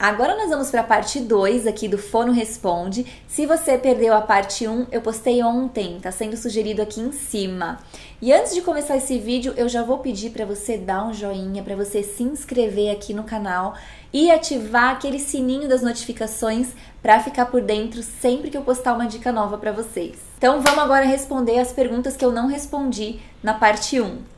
Agora nós vamos para a parte 2 aqui do Fono Responde. Se você perdeu a parte 1, eu postei ontem, tá sendo sugerido aqui em cima. E antes de começar esse vídeo, eu já vou pedir para você dar um joinha, para você se inscrever aqui no canal e ativar aquele sininho das notificações para ficar por dentro sempre que eu postar uma dica nova para vocês. Então vamos agora responder as perguntas que eu não respondi na parte 1.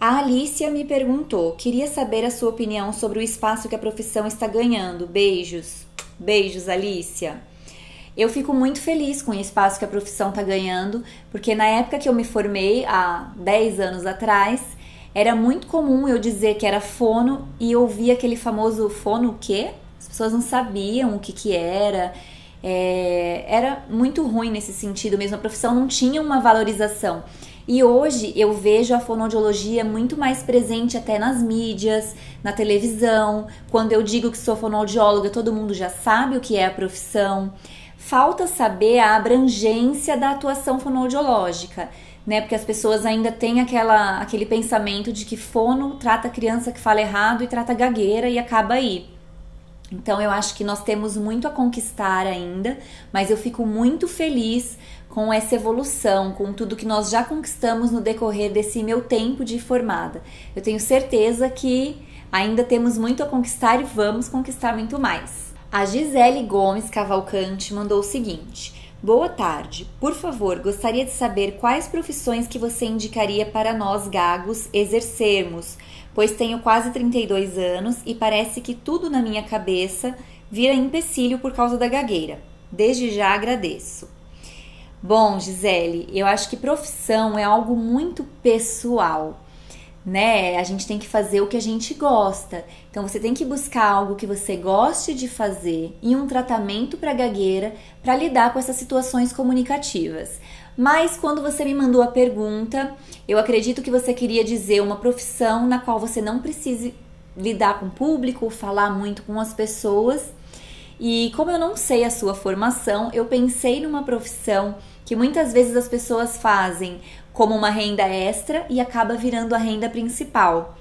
A Alicia me perguntou, queria saber a sua opinião sobre o espaço que a profissão está ganhando. Beijos. Beijos, Alicia. Eu fico muito feliz com o espaço que a profissão está ganhando, porque na época que eu me formei, há 10 anos atrás, era muito comum eu dizer que era fono e ouvir aquele famoso fono o quê? As pessoas não sabiam o que era. Era muito ruim nesse sentido mesmo, a profissão não tinha uma valorização. E hoje eu vejo a fonoaudiologia muito mais presente até nas mídias, na televisão. Quando eu digo que sou fonoaudióloga, todo mundo já sabe o que é a profissão. Falta saber a abrangência da atuação fonoaudiológica, né? Porque as pessoas ainda têm aquele pensamento de que fono trata criança que fala errado e trata gagueira e acaba aí. Então eu acho que nós temos muito a conquistar ainda, mas eu fico muito feliz com essa evolução, com tudo que nós já conquistamos no decorrer desse meu tempo de formada. Eu tenho certeza que ainda temos muito a conquistar e vamos conquistar muito mais. A Gisele Gomes Cavalcante mandou o seguinte: boa tarde, por favor, gostaria de saber quais profissões que você indicaria para nós gagos exercermos, pois tenho quase 32 anos e parece que tudo na minha cabeça vira empecilho por causa da gagueira. Desde já agradeço. Bom, Gisele, eu acho que profissão é algo muito pessoal, né? A gente tem que fazer o que a gente gosta. Então você tem que buscar algo que você goste de fazer e um tratamento para gagueira para lidar com essas situações comunicativas. Mas quando você me mandou a pergunta, eu acredito que você queria dizer uma profissão na qual você não precise lidar com o público, falar muito com as pessoas. E como eu não sei a sua formação, eu pensei numa profissão que muitas vezes as pessoas fazem como uma renda extra e acaba virando a renda principal,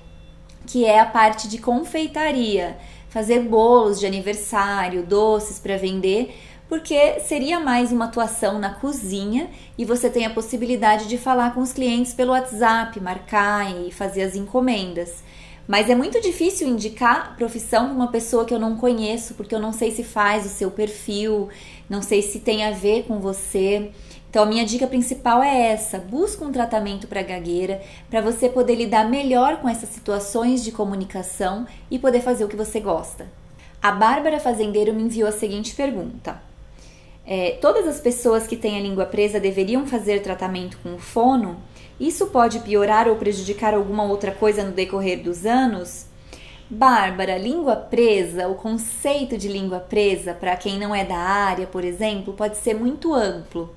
que é a parte de confeitaria, fazer bolos de aniversário, doces para vender, porque seria mais uma atuação na cozinha e você tem a possibilidade de falar com os clientes pelo WhatsApp, marcar e fazer as encomendas. Mas é muito difícil indicar profissão para uma pessoa que eu não conheço, porque eu não sei se faz o seu perfil, não sei se tem a ver com você. Então a minha dica principal é essa: busca um tratamento para gagueira, para você poder lidar melhor com essas situações de comunicação e poder fazer o que você gosta. A Bárbara Fazendeiro me enviou a seguinte pergunta: todas as pessoas que têm a língua presa deveriam fazer tratamento com fono? Isso pode piorar ou prejudicar alguma outra coisa no decorrer dos anos? Bárbara, língua presa, o conceito de língua presa, para quem não é da área, por exemplo, pode ser muito amplo.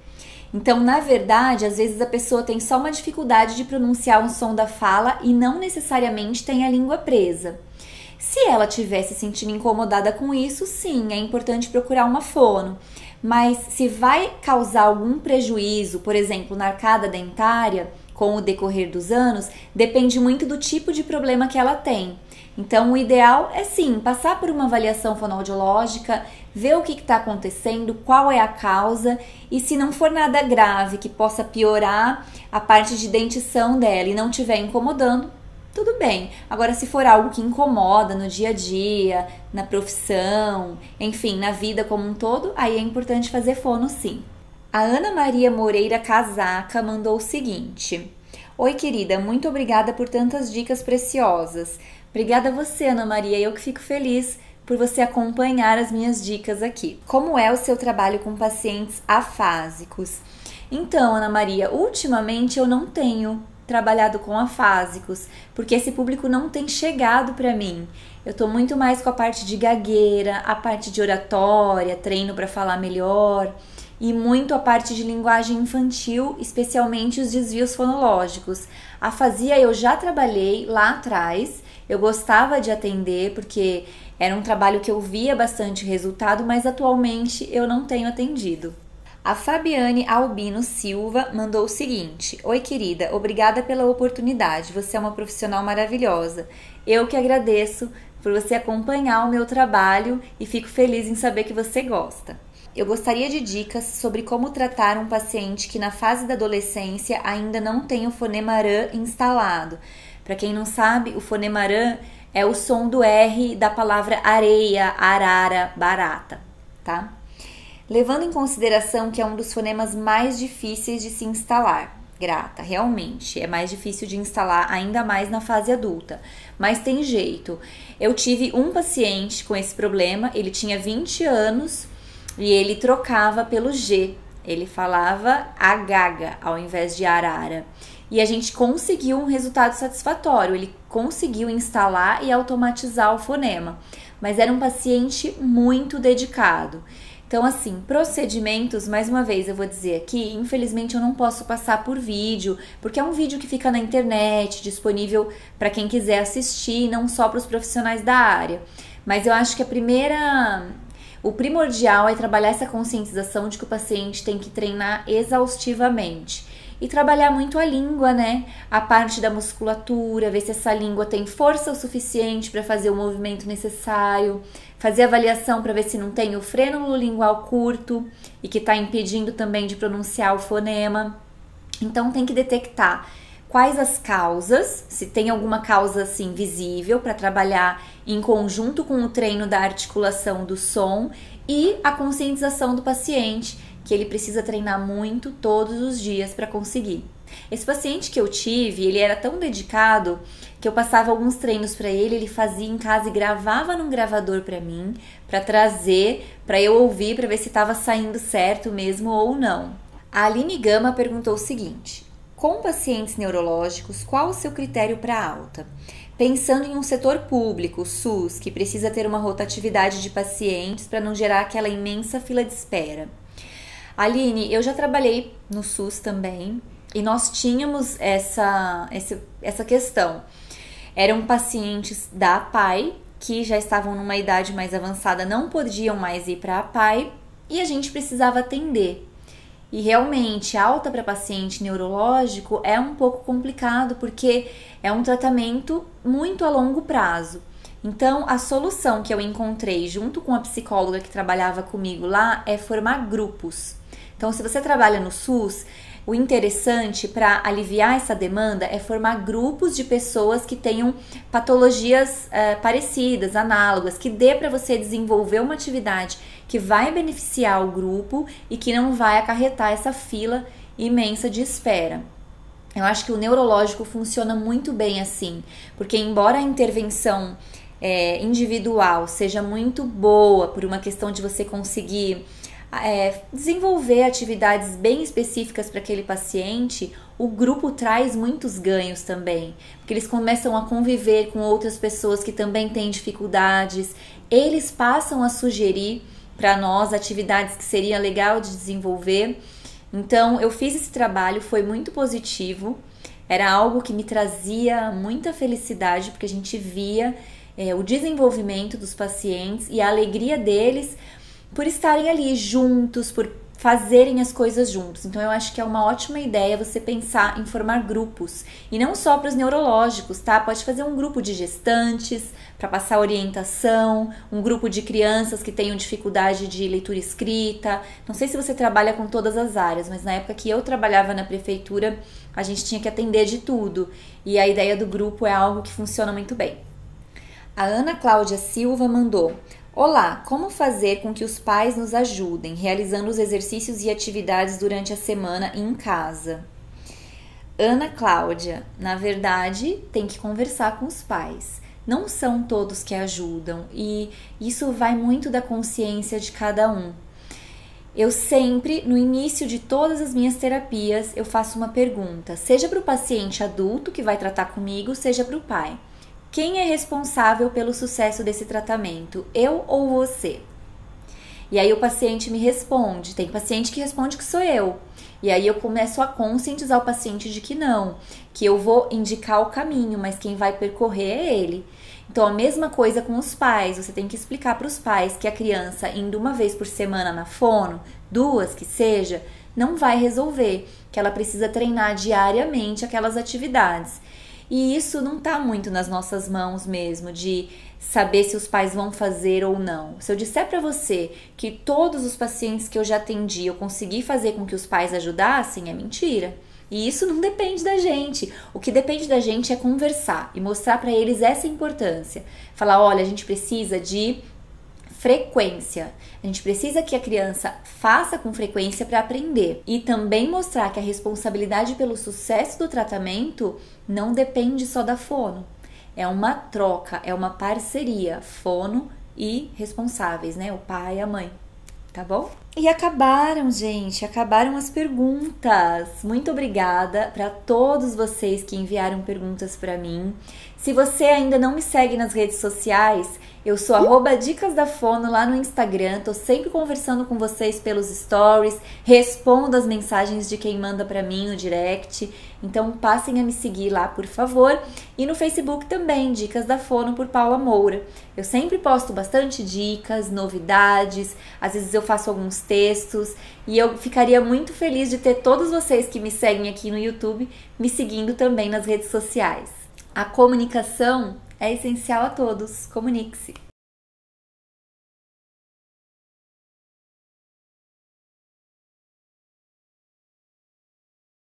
Então, na verdade, às vezes a pessoa tem só uma dificuldade de pronunciar um som da fala e não necessariamente tem a língua presa. Se ela estiver se sentindo incomodada com isso, sim, é importante procurar uma fono. Mas se vai causar algum prejuízo, por exemplo, na arcada dentária, com o decorrer dos anos, depende muito do tipo de problema que ela tem. Então, o ideal é sim, passar por uma avaliação fonoaudiológica, ver o que está acontecendo, qual é a causa e se não for nada grave que possa piorar a parte de dentição dela e não estiver incomodando, tudo bem. Agora, se for algo que incomoda no dia a dia, na profissão, enfim, na vida como um todo, aí é importante fazer fono sim. A Ana Maria Moreira Casaca mandou o seguinte: oi, querida, muito obrigada por tantas dicas preciosas. Obrigada a você, Ana Maria, eu que fico feliz por você acompanhar as minhas dicas aqui. Como é o seu trabalho com pacientes afásicos? Então, Ana Maria, ultimamente eu não tenho trabalhado com afásicos, porque esse público não tem chegado para mim. Eu tô muito mais com a parte de gagueira, a parte de oratória, treino para falar melhor, e muito a parte de linguagem infantil, especialmente os desvios fonológicos. A afasia eu já trabalhei lá atrás, eu gostava de atender porque era um trabalho que eu via bastante resultado, mas atualmente eu não tenho atendido. A Fabiane Albino Silva mandou o seguinte: Oi, querida, obrigada pela oportunidade. Você é uma profissional maravilhosa. Eu que agradeço por você acompanhar o meu trabalho e fico feliz em saber que você gosta. Eu gostaria de dicas sobre como tratar um paciente que na fase da adolescência ainda não tem o fonema rã instalado. Para quem não sabe, o fonema rã é o som do R da palavra areia, arara, barata, tá? Levando em consideração que é um dos fonemas mais difíceis de se instalar. Grata, realmente, é mais difícil de instalar, ainda mais na fase adulta. Mas tem jeito. Eu tive um paciente com esse problema, ele tinha 20 anos e ele trocava pelo G. Ele falava agaga ao invés de arara. E a gente conseguiu um resultado satisfatório, ele conseguiu instalar e automatizar o fonema. Mas era um paciente muito dedicado. Então, assim, procedimentos, mais uma vez eu vou dizer aqui, infelizmente eu não posso passar por vídeo, porque é um vídeo que fica na internet, disponível para quem quiser assistir, não só para os profissionais da área. Mas eu acho que o primordial é trabalhar essa conscientização de que o paciente tem que treinar exaustivamente. E trabalhar muito a língua, né? A parte da musculatura, ver se essa língua tem força o suficiente para fazer o movimento necessário, fazer avaliação para ver se não tem o frênulo lingual curto e que está impedindo também de pronunciar o fonema. Então tem que detectar quais as causas, se tem alguma causa assim visível para trabalhar em conjunto com o treino da articulação do som e a conscientização do paciente, que ele precisa treinar muito todos os dias para conseguir. Esse paciente que eu tive, ele era tão dedicado que eu passava alguns treinos para ele, ele fazia em casa e gravava num gravador para mim, para trazer, para eu ouvir, para ver se estava saindo certo mesmo ou não. A Aline Gama perguntou o seguinte: com pacientes neurológicos, qual o seu critério para alta? Pensando em um setor público, SUS, que precisa ter uma rotatividade de pacientes para não gerar aquela imensa fila de espera. Aline, eu já trabalhei no SUS também e nós tínhamos essa questão. Eram pacientes da APAE que já estavam numa idade mais avançada, não podiam mais ir para a APAE e a gente precisava atender. E realmente, alta para paciente neurológico é um pouco complicado porque é um tratamento muito a longo prazo. Então, a solução que eu encontrei junto com a psicóloga que trabalhava comigo lá é formar grupos. Então, se você trabalha no SUS, o interessante para aliviar essa demanda é formar grupos de pessoas que tenham patologias parecidas, análogas, que dê para você desenvolver uma atividade que vai beneficiar o grupo e que não vai acarretar essa fila imensa de espera. Eu acho que o neurológico funciona muito bem assim, porque embora a intervenção individual seja muito boa por uma questão de você conseguir desenvolver atividades bem específicas para aquele paciente, o grupo traz muitos ganhos também, porque eles começam a conviver com outras pessoas que também têm dificuldades, eles passam a sugerir para nós atividades que seria legal de desenvolver. Então eu fiz esse trabalho, foi muito positivo, era algo que me trazia muita felicidade, porque a gente via o desenvolvimento dos pacientes e a alegria deles por estarem ali juntos, por fazerem as coisas juntos. Então eu acho que é uma ótima ideia você pensar em formar grupos, e não só para os neurológicos, tá? Pode fazer um grupo de gestantes para passar orientação, um grupo de crianças que tenham dificuldade de leitura escrita. Não sei se você trabalha com todas as áreas, mas na época que eu trabalhava na prefeitura, a gente tinha que atender de tudo, e a ideia do grupo é algo que funciona muito bem. A Ana Cláudia Silva mandou: olá, como fazer com que os pais nos ajudem, realizando os exercícios e atividades durante a semana em casa? Ana Cláudia, na verdade, tem que conversar com os pais. Não são todos que ajudam e isso vai muito da consciência de cada um. Eu sempre, no início de todas as minhas terapias, eu faço uma pergunta, seja para o paciente adulto que vai tratar comigo, seja para o pai. Quem é responsável pelo sucesso desse tratamento? Eu ou você? E aí o paciente me responde. Tem paciente que responde que sou eu. E aí eu começo a conscientizar o paciente de que não, que eu vou indicar o caminho, mas quem vai percorrer é ele. Então a mesma coisa com os pais. Você tem que explicar para os pais que a criança indo uma vez por semana na fono 2 que seja, não vai resolver, que ela precisa treinar diariamente aquelas atividades. E isso não tá muito nas nossas mãos mesmo, de saber se os pais vão fazer ou não. Se eu disser para você que todos os pacientes que eu já atendi eu consegui fazer com que os pais ajudassem, é mentira. E isso não depende da gente. O que depende da gente é conversar e mostrar para eles essa importância. Falar, olha, a gente precisa de frequência. A gente precisa que a criança faça com frequência para aprender. E também mostrar que a responsabilidade pelo sucesso do tratamento não depende só da fono. É uma troca, é uma parceria, fono e responsáveis, né? O pai e a mãe. Tá bom? E acabaram, gente, acabaram as perguntas. Muito obrigada para todos vocês que enviaram perguntas para mim. Se você ainda não me segue nas redes sociais, eu sou @dicasdafono lá no Instagram. Tô sempre conversando com vocês pelos stories, respondo as mensagens de quem manda para mim no direct. Então passem a me seguir lá, por favor. E no Facebook também, Dicas da Fono por Paula Moura. Eu sempre posto bastante dicas, novidades, às vezes eu faço alguns textos e eu ficaria muito feliz de ter todos vocês que me seguem aqui no YouTube me seguindo também nas redes sociais. A comunicação é essencial a todos. Comunique-se!